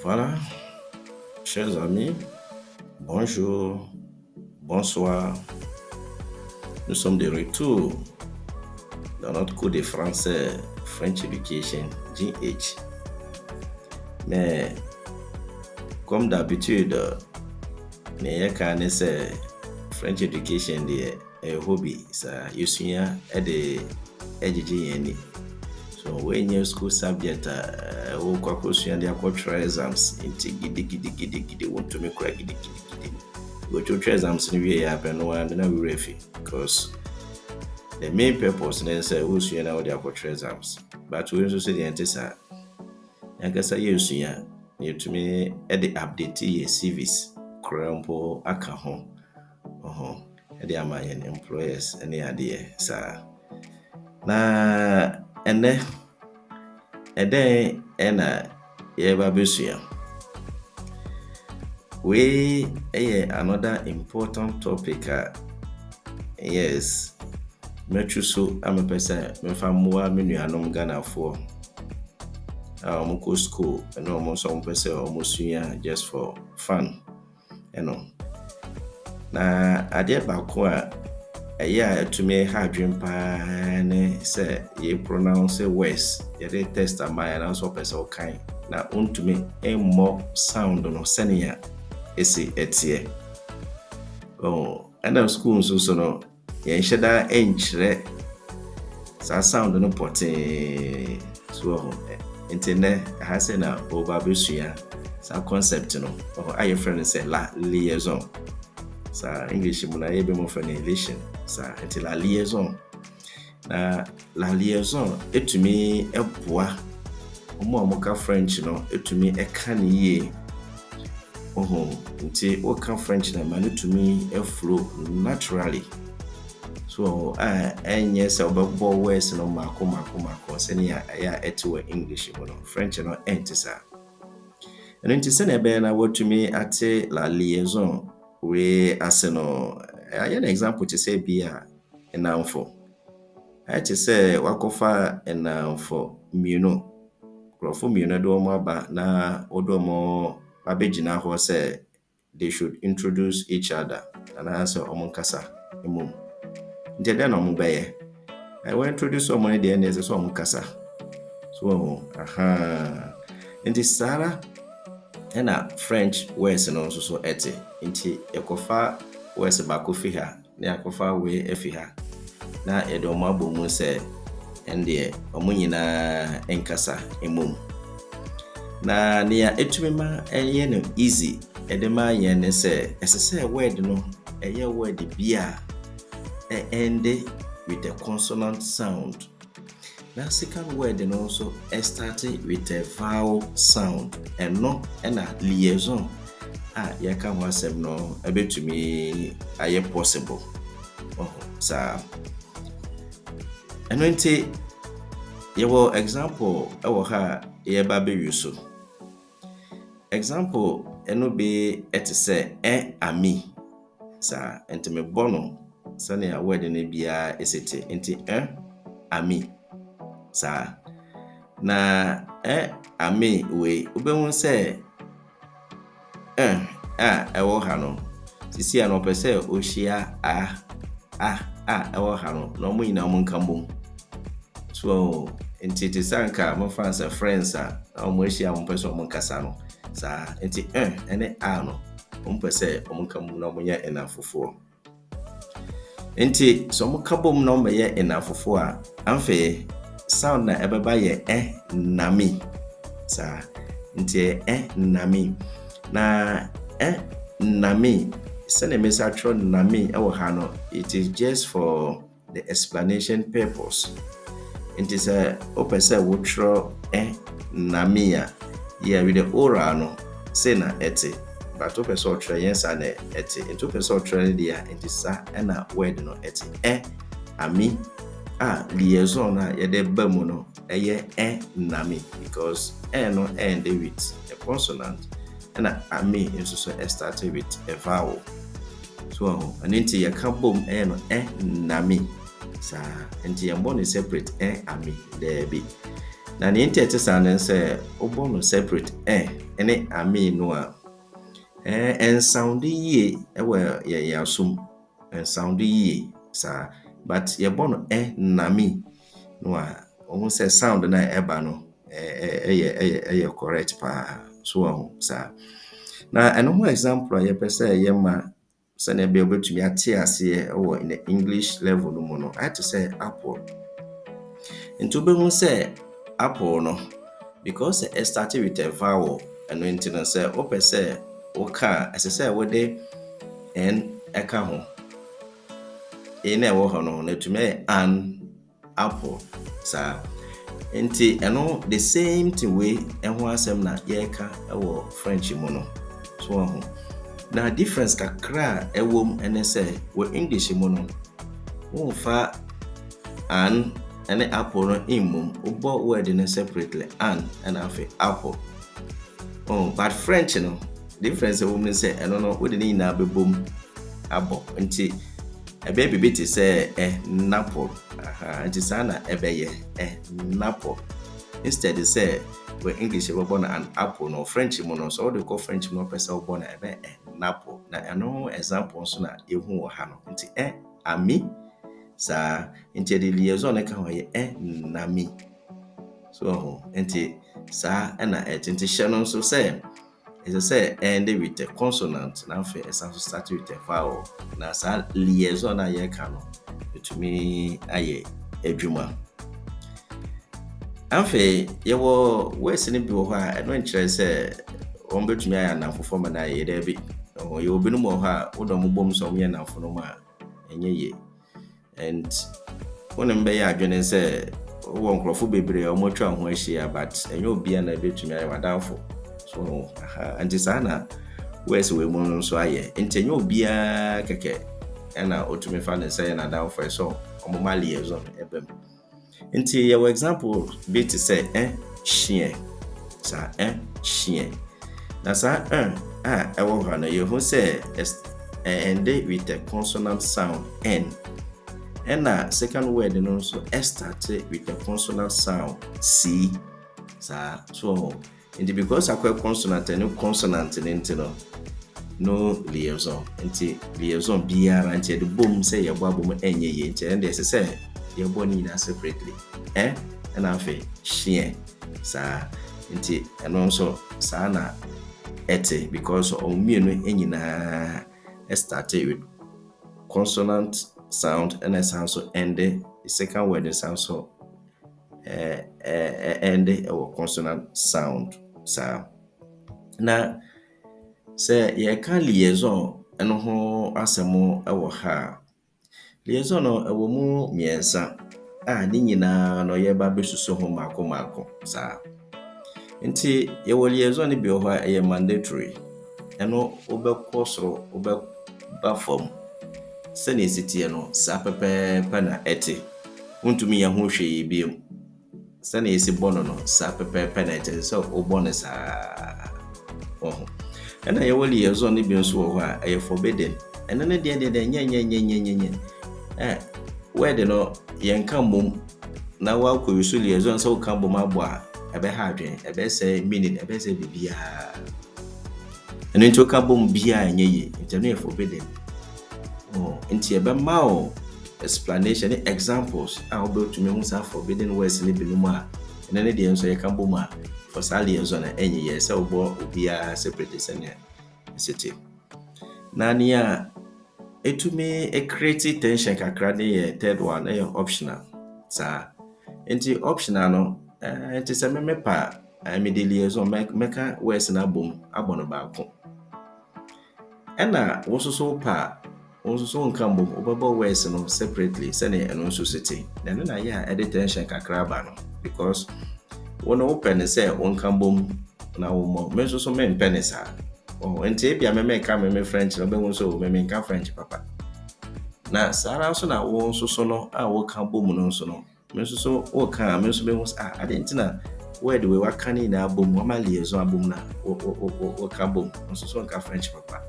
Voilà, chers amis, bonjour, bonsoir. Nous sommes de retour dans notre cours de français French Education GH. Mais comme d'habitude, c'est French Education est un hobby, ça yusua de education. So when you school subject wo kwakosua de akɔtwerɛ exams nti gidi want to make gidi go to exams no wie ya no and na we refi because the main purpose is wo sua na wo de akɔtwerɛ exams but we also say the antisa yankasa yɛsua yɛtumi de update your CVs krampo aka ho de ama yɛn employers ne ade sa na ene ena yeba besua we another important topic yes mechuso amepesa mefamuwa menuanom Ghanafoɔ omko school no mo so mpese omosua just for fun na ade baako to ha dream ne say ye pronounce words ye test amaya na so person kan na untumi more sound no senia esi etie and school so no ye nheda enkyere sa sound no pote so internet ha say na oba besua sa concept no aye friend say liaison sa English muna yebe mo liaison sa enti la liaison na la liaison etumi eboa omo ka French no etumi eka ne ye enti o ka French na man etumi flow naturally so enye se obebo words no mako se ne ya eto English mo no French no entisa enti se na be na wotumi ate la liaison we aseno an example to say bia enamfo to say wakofa enamfo mienu krofo mienu do mo aba na odomo abegina ho say they should introduce each other and answer omunkasa emum ndede na omubeye I will introduce someone the end as so omunkasa so in this Sarah and French words and also so ete inti ekofa words baako fi ha na ekofa we efi ha na edo mabo mu se ende omo nyina enkasa emum na nia etumi ma enye no easy edema ye ne se esese word no eye word bia end with a consonant sound. Now second word and also started with a vowel sound and no and a liaison. You can want some no a bit to me are possible. So and when you will example our baby yusu. Example and be at say ami. Sa and me bono sunny a word in a bia is it into ami. Sa na ami we ubewon say ewo ha no sisi an opese ohia ewo ha no no mo nyina mo nkambom so enti sanka mo fans friends mo ohia mo pese mo nkasa no sa enti ene no mo pese mo nkambom no mo nya enafofo enti so mo kabom no mo ye enafofo amfe sound na ebeba ye nami sa nti nami na nami send a message from nami ewo ha no it is just for the explanation purpose it is a opese wotro nami ya with the oral no say na ete but opese wotro yes na ete into opese wotro dia it is na word no ete ami liaison na yede bamu no eye nami because no end with a consonant and ami so started with a vowel so anenti yakabom no nami sa enti yambo ne separate ami there be na ne intete sound say obo no separate ene ame no a and sound ye ye asum and sound ye sa but ye bono nami no a ohun say sound na eba no correct pa so sa na eno ho example ye pese ye ma se na be obetumi ate ase in the English level no mo no I to say apple into be hu say apple no because it started with a vowel and when to say open say oka as I say we dey en eka ho ene wo ho no na tumi an apple sa enti eno the same thing way enho asem na ye ka ewo French mo no so ho na difference kakra ewom ene say we English mo no wo fa an ene apple no imum ubo word ne separately an and afi apple but French no difference ewom say eno no we dey na bebom abo enti baby bit say napo enti sana ebeye napo instead say we English we born an apple no French mo no so they call French no person born ebe napo na eno example so na ehu wo ha no enti ami sa enti the liaison ka ho ye nami so enti sa na enti shano so say is say ending with a consonant now for example start with a vowel na sa liaison na ye ka no betumi aye adwuma amfe ye wo words ni bi wo ha no nkyere say on betumi aye na fofo ma na ye da bi ye obi no mo ha wo do mo bom so mo ye na fo no ma enye ye and wonem be ya adwene say wo nkrofo bebre o mo twa ho ahia but enye obi na betumi aye wadanfo so anti sana wes we mo so aye entenye obia keke na otumi fa ne say na down for so omo liaison ebem enti your example be to say chien sa chien na sa ewo ha na you say end with a consonant sound n and second word no so start with a consonant sound c sa so and because I quite consonant and no consonant no liaison. Nti liaison biara nti the boom say your babo enye ye nti and they say your body na separately. And afi chien sa nti and also sa na ete because on mienu enyina started with consonant sound and it also end the second word is also end or consonant sound. Sa na se ye ka liaison eno ho asemo ewo ha liaison no ewo mu miensa ni nyina no ye ba besuso ho mako sa nti ye wo liaison ni bi ho ye mandatory eno obekọ soro obeba form se na esitie no sa pepe na ete untumi ye ho hwe bi se na esi bono no sa pepe na ete so obone sa and I will liaison ni bi nso ho a forbidden and then the nye where the no yenka mum na wa ko yusu liaison so ka bom abo a ebe ha adwen ebe say meaning ebe say bibia and into ka bom bia nye ye into forbidden into ebe ma explanation examples how about to me who say forbidden words ni bi no ma and then the nso ye ka bom a for liaison enye ye say obo obia separate sene city na nia etumi create tension kakra dey third one optional sa enti optional no enti se me pa me de liaison meka words na bom abono ba ko ena wo so pa wo so nka bom obaba words no separately sene eno so city na ya edit tension kakra ba no because when open say on ka bom na wo mo me so me pen sa enti bia me ka me French no be won so me ka French papa na sara so na wo so no a wo ka bom no so no me so wo ka me so be won adentina word we wa kan ni na bom ma liaison abom na wo ka bom so ka French papa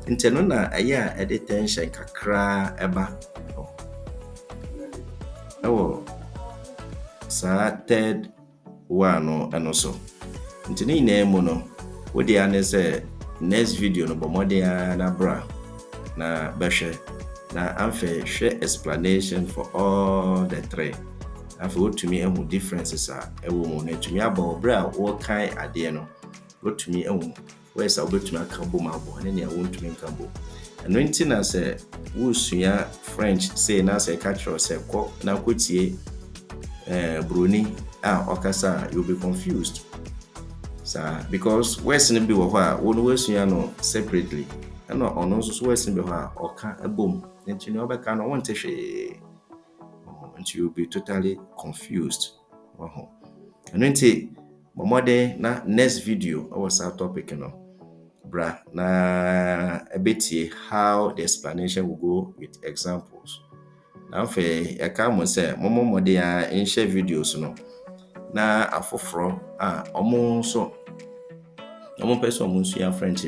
enti no na aya edit tension kakra eba sa third no eno so. Nti ne nyina mu no, wo dia ne say next video no bomode na bra na behwe na amfe share explanation for all the three. After what to me and differences are a woman to me about bra what kind idea no. What to me and where's our to me a combo mabo and then I want to make combo. And when Tina say Wusuya French say na say catch or say ko na kotie Bruni okasa you'll be confused. So because where's in be wa one Wusuya no separately. And no on also where's in be wa oka a boom. Then you know be can want to share. And you'll be totally confused. And then say, my na next video was our topic, bra na a bit how the explanation will go with examples. Now, I come and say, Momo Modia in share videos, na afofro almost person almost French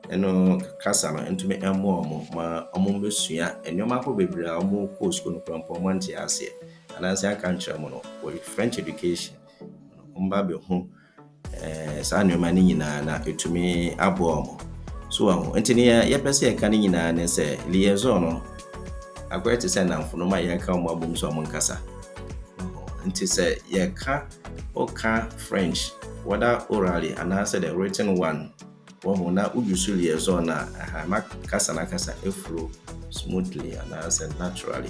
eno kasa no entumi emo ma besua enyoma ko bebre omo ko school no prampo manti ase anase aka nkyerɛ mo no with French education mba be ho saa nyoma ni nyina na etumi abo omo so entini ya pese ya kan nyina ne sɛ liaison no akwete sɛ na mfono ma ya ka omo abom so omo nkasa nti sɛ ya ka oka French whether orally and answer the written one. Na ujusu liaison na kasa na kasa flow smoothly and answer naturally.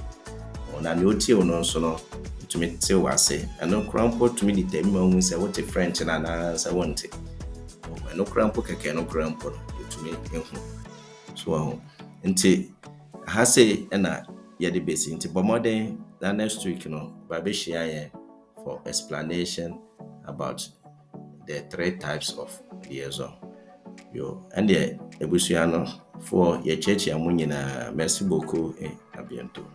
Na ni oti ono so no to me te wase. No crampo to me determine when say what French na answer want. No crampo keke no crampo to me ehu. So nti ha say na ye the base nti bomode that next week ba be share for explanation about the three types of liaison. And the ebusiano for your church, merci beaucoup et à bientôt.